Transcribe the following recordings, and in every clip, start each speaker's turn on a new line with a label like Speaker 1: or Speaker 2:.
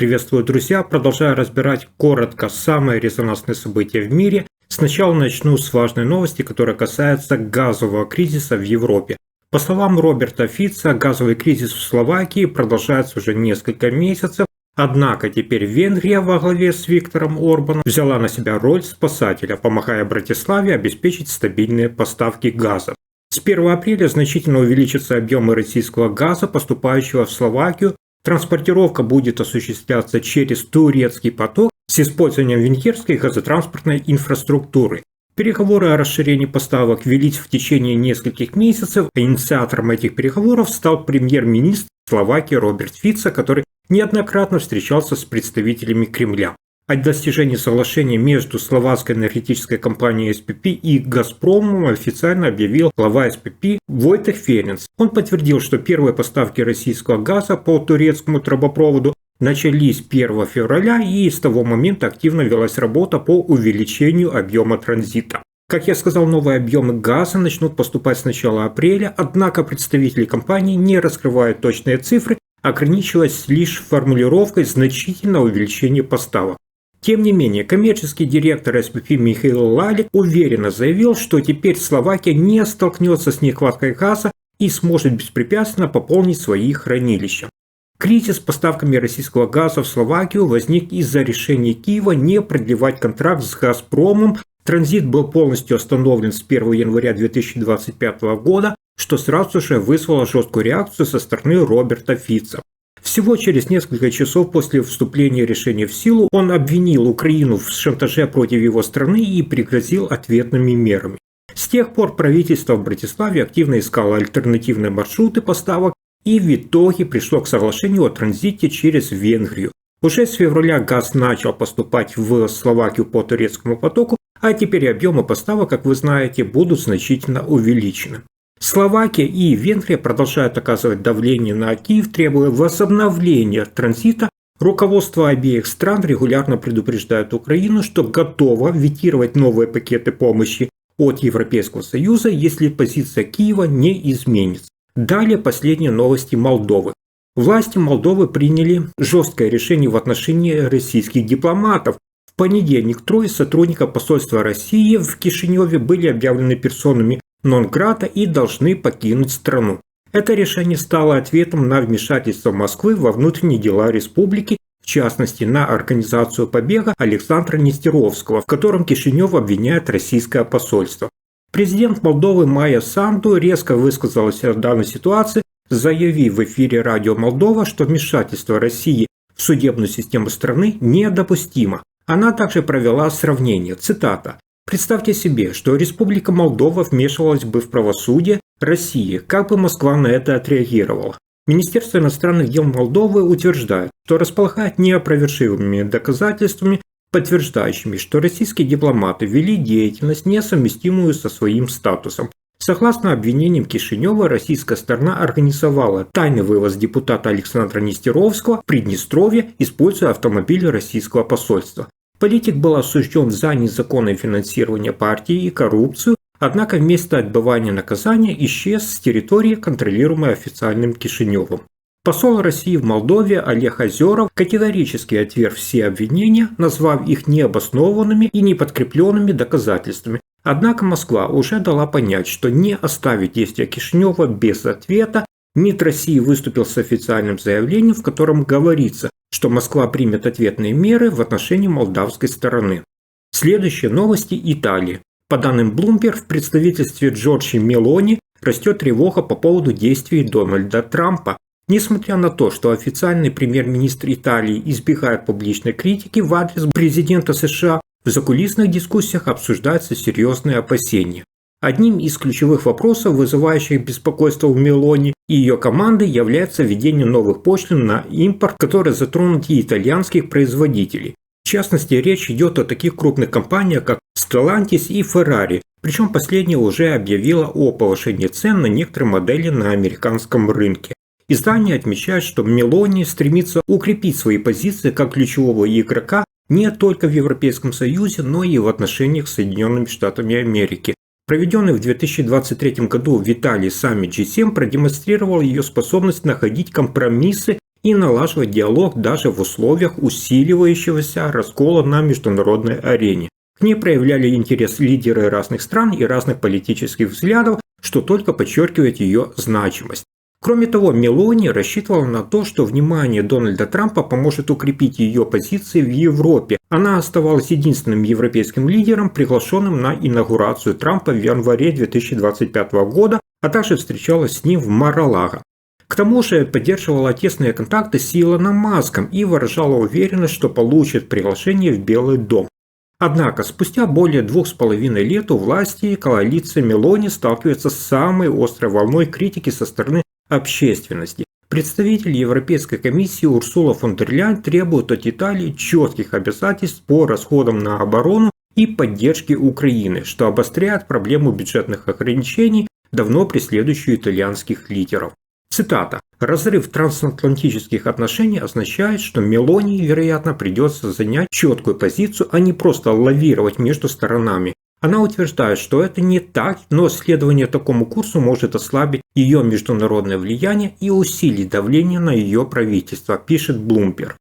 Speaker 1: Приветствую, друзья! Продолжаю разбирать коротко самые резонансные события в мире. Сначала начну с важной новости, которая касается газового кризиса в Европе. По словам Роберта Фица, газовый кризис в Словакии продолжается уже несколько месяцев, однако теперь Венгрия во главе с Виктором Орбаном взяла на себя роль спасателя, помогая Братиславе обеспечить стабильные поставки газа. С 1 апреля значительно увеличатся объемы российского газа, поступающего в Словакию. Транспортировка будет осуществляться через турецкий поток с использованием венгерской газотранспортной инфраструктуры. Переговоры о расширении поставок велись в течение нескольких месяцев, а инициатором этих переговоров стал премьер-министр Словакии Роберт Фица, который неоднократно встречался с представителями Кремля. О достижении соглашения между словацкой энергетической компанией СПП и «Газпромом» официально объявил глава СПП Войтех Ференц. Он подтвердил, что первые поставки российского газа по турецкому трубопроводу начались 1 февраля, и с того момента активно велась работа по увеличению объема транзита. Как я сказал, новые объемы газа начнут поступать с начала апреля, однако представители компании не раскрывают точные цифры, ограничиваясь лишь формулировкой значительного увеличения поставок. Тем не менее, коммерческий директор СПП Михаил Лалик уверенно заявил, что теперь Словакия не столкнется с нехваткой газа и сможет беспрепятственно пополнить свои хранилища. Кризис с поставками российского газа в Словакию возник из-за решения Киева не продлевать контракт с «Газпромом». Транзит был полностью остановлен с 1 января 2025 года, что сразу же вызвало жесткую реакцию со стороны Роберта Фица. Всего через несколько часов после вступления решения в силу он обвинил Украину в шантаже против его страны и пригрозил ответными мерами. С тех пор правительство в Братиславе активно искало альтернативные маршруты поставок и в итоге пришло к соглашению о транзите через Венгрию. Уже с февраля газ начал поступать в Словакию по турецкому потоку, а теперь объемы поставок, как вы знаете, будут значительно увеличены. Словакия и Венгрия продолжают оказывать давление на Киев, требуя возобновления транзита. Руководство обеих стран регулярно предупреждает Украину, что готово ветировать новые пакеты помощи от Европейского Союза, если позиция Киева не изменится. Далее последние новости Молдовы. Власти Молдовы приняли жесткое решение в отношении российских дипломатов. В понедельник трое сотрудников посольства России в Кишиневе были объявлены персонами нон-грата и должны покинуть страну. Это решение стало ответом на вмешательство Москвы во внутренние дела республики, в частности на организацию побега Александра Нестеровского, в котором Кишинев обвиняет российское посольство. Президент Молдовы Майя Санду резко высказалась о данной ситуации, заявив в эфире радио Молдова, что вмешательство России в судебную систему страны недопустимо. Она также провела сравнение, цитата: «Представьте себе, что Республика Молдова вмешивалась бы в правосудие России, как бы Москва на это отреагировала». Министерство иностранных дел Молдовы утверждает, что располагает неопровержимыми доказательствами, подтверждающими, что российские дипломаты вели деятельность, несовместимую со своим статусом. Согласно обвинениям Кишинева, российская сторона организовала тайный вывоз депутата Александра Нестеровского в Приднестровье, используя автомобиль российского посольства. Политик был осужден за незаконное финансирование партии и коррупцию, однако вместо отбывания наказания исчез с территории, контролируемой официальным Кишиневым. Посол России в Молдове Олег Озеров категорически отверг все обвинения, назвав их необоснованными и неподкрепленными доказательствами. Однако Москва уже дала понять, что не оставит действия Кишинева без ответа. МИД России выступил с официальным заявлением, в котором говорится, что Москва примет ответные меры в отношении молдавской стороны. Следующие новости Италии. По данным Bloomberg, в представительстве Джорджи Мелони растет тревога по поводу действий Дональда Трампа. Несмотря на то, что официальный премьер-министр Италии избегает публичной критики в адрес президента США, в закулисных дискуссиях обсуждаются серьезные опасения. Одним из ключевых вопросов, вызывающих беспокойство у Мелони и ее команды, является введение новых пошлин на импорт, которые затронут и итальянских производителей. В частности, речь идет о таких крупных компаниях, как Stellantis и Ferrari, причем последняя уже объявила о повышении цен на некоторые модели на американском рынке. Издание отмечает, что Мелони стремится укрепить свои позиции как ключевого игрока не только в Европейском Союзе, но и в отношениях с Соединенными Штатами Америки. Проведенный в 2023 году в Италии саммит G7 продемонстрировал ее способность находить компромиссы и налаживать диалог даже в условиях усиливающегося раскола на международной арене. К ней проявляли интерес лидеры разных стран и разных политических взглядов, что только подчеркивает ее значимость. Кроме того, Мелони рассчитывала на то, что внимание Дональда Трампа поможет укрепить ее позиции в Европе. Она оставалась единственным европейским лидером, приглашенным на инаугурацию Трампа в январе 2025 года, а также встречалась с ним в Мар-а-Лаго. К тому же поддерживала тесные контакты с Илоном Маском и выражала уверенность, что получит приглашение в Белый дом. Однако, спустя более 2,5 лет у власти коалиция Мелони сталкивается с самой острой волной критики со стороны общественности. Представитель Европейской комиссии Урсула фон дер Ляйен требует от Италии четких обязательств по расходам на оборону и поддержке Украины, что обостряет проблему бюджетных ограничений, давно преследующую итальянских лидеров. Цитата. «Разрыв трансатлантических отношений означает, что Мелони, вероятно, придется занять четкую позицию, а не просто лавировать между сторонами. Она утверждает, что это не так, но следование такому курсу может ослабить ее международное влияние и усилить давление на ее правительство», пишет Bloomberg.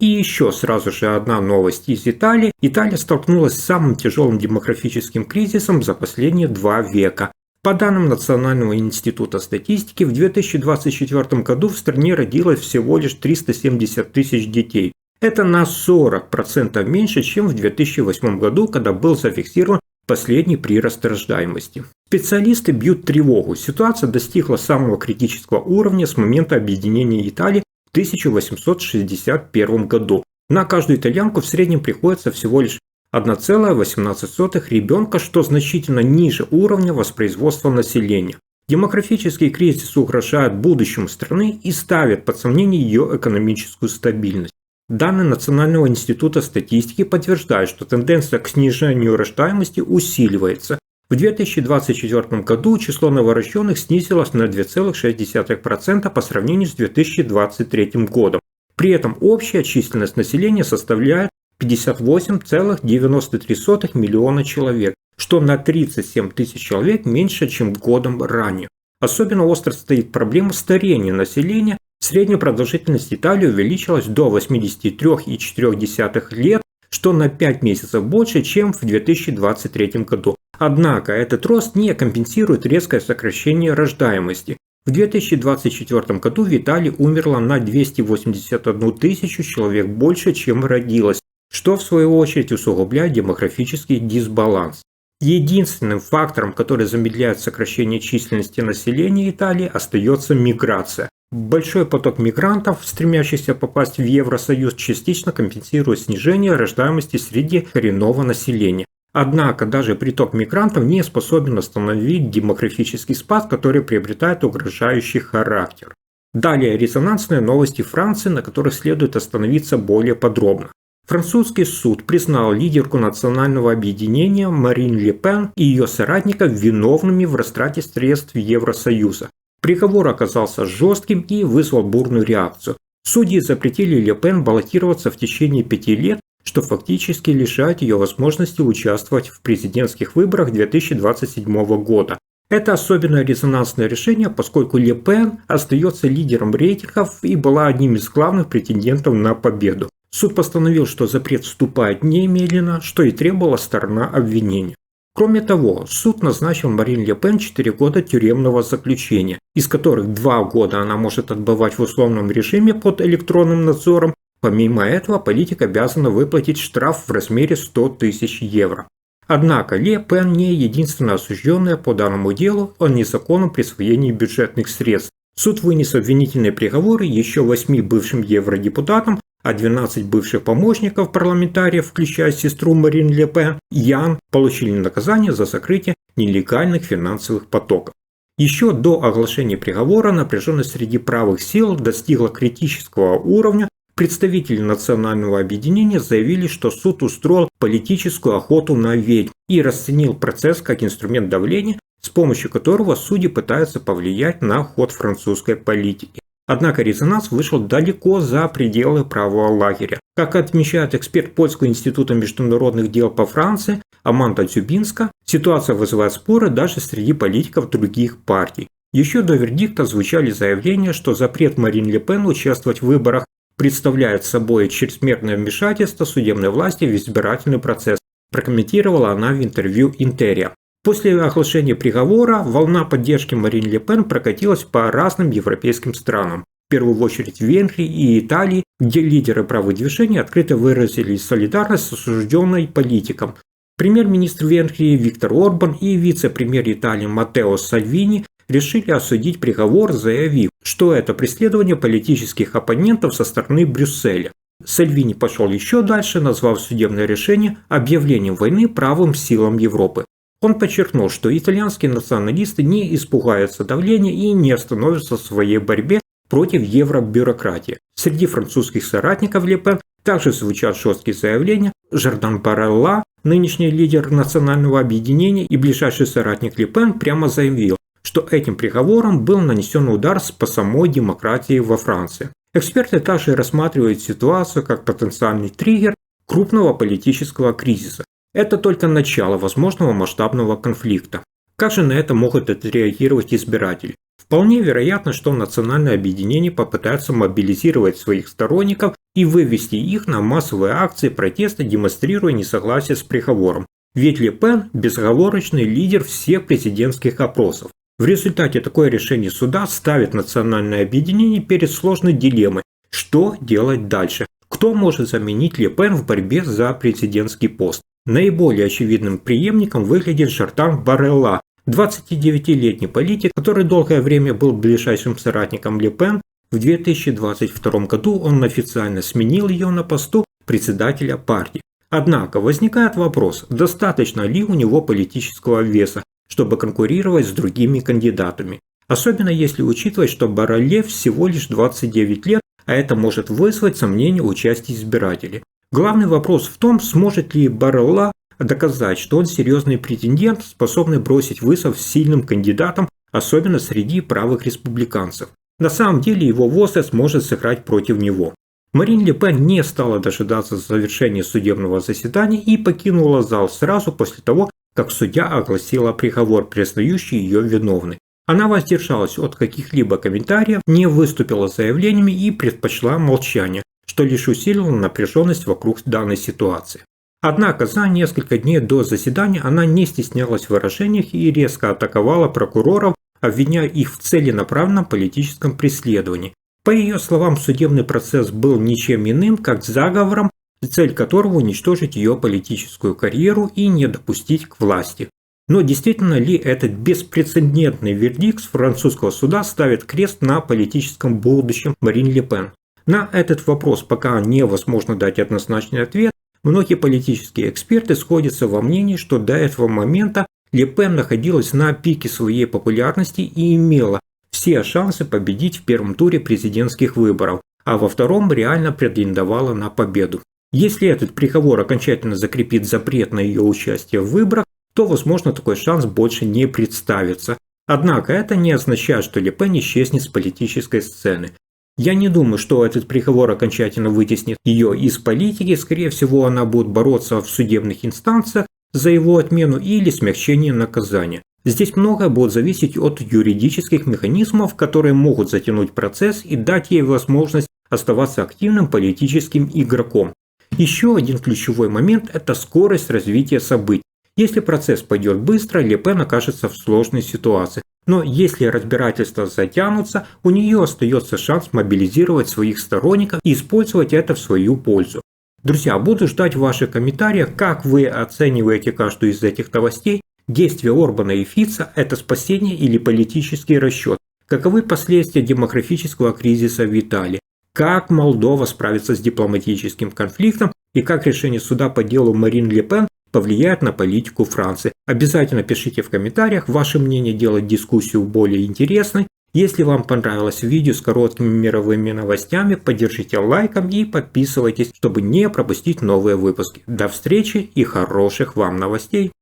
Speaker 1: И еще сразу же одна новость из Италии. Италия столкнулась с самым тяжелым демографическим кризисом за последние 2 века. По данным Национального института статистики, в 2024 году в стране родилось всего лишь 370 тысяч детей. Это на 40% меньше, чем в 2008 году, когда был зафиксирован последний прирост рождаемости. Специалисты бьют тревогу. Ситуация достигла самого критического уровня с момента объединения Италии в 1861 году. На каждую итальянку в среднем приходится всего лишь 1,18 ребенка, что значительно ниже уровня воспроизводства населения. Демографический кризис угрожает будущему страны и ставит под сомнение ее экономическую стабильность. Данные Национального института статистики подтверждают, что тенденция к снижению рождаемости усиливается. В 2024 году число новорожденных снизилось на 2,6% по сравнению с 2023 годом. При этом общая численность населения составляет 58,93 миллиона человек, что на 37 тысяч человек меньше, чем годом ранее. Особенно остро стоит проблема старения населения. Средняя продолжительность Италии увеличилась до 83,4 лет, что на 5 месяцев больше, чем в 2023 году. Однако этот рост не компенсирует резкое сокращение рождаемости. В 2024 году в Италии умерло на 281 тысячу человек больше, чем родилось, что в свою очередь усугубляет демографический дисбаланс. Единственным фактором, который замедляет сокращение численности населения Италии, остается миграция. Большой поток мигрантов, стремящихся попасть в Евросоюз, частично компенсирует снижение рождаемости среди коренного населения. Однако даже приток мигрантов не способен остановить демографический спад, который приобретает угрожающий характер. Далее резонансные новости Франции, на которых следует остановиться более подробно. Французский суд признал лидерку национального объединения Марин Ле Пен и ее соратников виновными в растрате средств Евросоюза. Приговор оказался жестким и вызвал бурную реакцию. Судьи запретили Ле Пен баллотироваться в течение 5 лет, что фактически лишает ее возможности участвовать в президентских выборах 2027 года. Это особенно резонансное решение, поскольку Ле Пен остается лидером рейтингов и была одним из главных претендентов на победу. Суд постановил, что запрет вступает немедленно, что и требовала сторона обвинения. Кроме того, суд назначил Марин Ле Пен 4 года тюремного заключения, из которых 2 года она может отбывать в условном режиме под электронным надзором. Помимо этого, политик обязана выплатить штраф в размере 100 тысяч евро. Однако Ле Пен не единственная осужденная по данному делу о незаконном присвоении бюджетных средств. Суд вынес обвинительные приговоры еще 8 бывшим евродепутатам, а 12 бывших помощников парламентариев, включая сестру Марин Ле Пен, Ян, получили наказание за закрытие нелегальных финансовых потоков. Еще до оглашения приговора напряженность среди правых сил достигла критического уровня. Представители национального объединения заявили, что суд устроил политическую охоту на ведьм и расценил процесс как инструмент давления, с помощью которого судьи пытаются повлиять на ход французской политики. Однако резонанс вышел далеко за пределы правого лагеря. Как отмечает эксперт Польского института международных дел по Франции Аманда Дзюбинска, ситуация вызывает споры даже среди политиков других партий. Еще до вердикта звучали заявления, что запрет Марин Ле Пен участвовать в выборах представляет собой чрезмерное вмешательство судебной власти в избирательный процесс, прокомментировала она в интервью Интерия. После оглашения приговора волна поддержки Марин Ле Пен прокатилась по разным европейским странам. В первую очередь в Венгрии и Италии, где лидеры правых движений открыто выразили солидарность с осужденной политиком. Премьер-министр Венгрии Виктор Орбан и вице-премьер Италии Маттео Сальвини решили осудить приговор, заявив, что это преследование политических оппонентов со стороны Брюсселя. Сальвини пошел еще дальше, назвав судебное решение объявлением войны правым силам Европы. Он подчеркнул, что итальянские националисты не испугаются давления и не остановятся в своей борьбе против евробюрократии. Среди французских соратников Ле Пен также звучат жесткие заявления. Жордан Барелла, нынешний лидер национального объединения и ближайший соратник Ле Пен, прямо заявил, что этим приговором был нанесен удар по самой демократии во Франции. Эксперты также рассматривают ситуацию как потенциальный триггер крупного политического кризиса. Это только начало возможного масштабного конфликта. Как же на это могут отреагировать избиратели? Вполне вероятно, что национальное объединение попытается мобилизировать своих сторонников и вывести их на массовые акции протеста, демонстрируя несогласие с приговором. Ведь Ле Пен – безоговорочный лидер всех президентских опросов. В результате такое решение суда ставит национальное объединение перед сложной дилеммой. Что делать дальше? Кто может заменить Ле Пен в борьбе за президентский пост? Наиболее очевидным преемником выглядит Жордан Барелла, 29-летний политик, который долгое время был ближайшим соратником Ле Пен. В 2022 году он официально сменил ее на посту председателя партии. Однако возникает вопрос, достаточно ли у него политического веса, чтобы конкурировать с другими кандидатами. Особенно если учитывать, что Барелле всего лишь 29 лет, а это может вызвать сомнения у части избирателей. Главный вопрос в том, сможет ли Барелла доказать, что он серьезный претендент, способный бросить вызов сильным кандидатам, особенно среди правых республиканцев. На самом деле его возраст может сыграть против него. Марин Ле Пен не стала дожидаться завершения судебного заседания и покинула зал сразу после того, как судья огласила приговор, признающий ее виновной. Она воздержалась от каких-либо комментариев, не выступила с заявлениями и предпочла молчание, что лишь усилило напряженность вокруг данной ситуации. Однако за несколько дней до заседания она не стеснялась в выражениях и резко атаковала прокуроров, обвиняя их в целенаправленном политическом преследовании. По ее словам, судебный процесс был ничем иным, как заговором, цель которого уничтожить ее политическую карьеру и не допустить к власти. Но действительно ли этот беспрецедентный вердикт французского суда ставит крест на политическом будущем Марин Ле Пен? На этот вопрос пока невозможно дать однозначный ответ. Многие политические эксперты сходятся во мнении, что до этого момента Ле Пен находилась на пике своей популярности и имела все шансы победить в первом туре президентских выборов, а во втором реально претендовала на победу. Если этот приговор окончательно закрепит запрет на ее участие в выборах, то, возможно, такой шанс больше не представится. Однако это не означает, что Ле Пен исчезнет с политической сцены. Я не думаю, что этот приговор окончательно вытеснит ее из политики, скорее всего, она будет бороться в судебных инстанциях за его отмену или смягчение наказания. Здесь многое будет зависеть от юридических механизмов, которые могут затянуть процесс и дать ей возможность оставаться активным политическим игроком. Еще один ключевой момент – это скорость развития событий. Если процесс пойдет быстро, Ле Пен окажется в сложной ситуации. Но если разбирательства затянутся, у нее остается шанс мобилизировать своих сторонников и использовать это в свою пользу. Друзья, буду ждать ваших комментариев, как вы оцениваете каждую из этих новостей. Действия Орбана и Фица – это спасение или политический расчет? Каковы последствия демографического кризиса в Италии? Как Молдова справится с дипломатическим конфликтом? И как решение суда по делу Марин Ле Пен повлияет на политику Франции? Обязательно пишите в комментариях, ваше мнение делает дискуссию более интересной. Если вам понравилось видео с короткими мировыми новостями, поддержите лайком и подписывайтесь, чтобы не пропустить новые выпуски. До встречи и хороших вам новостей!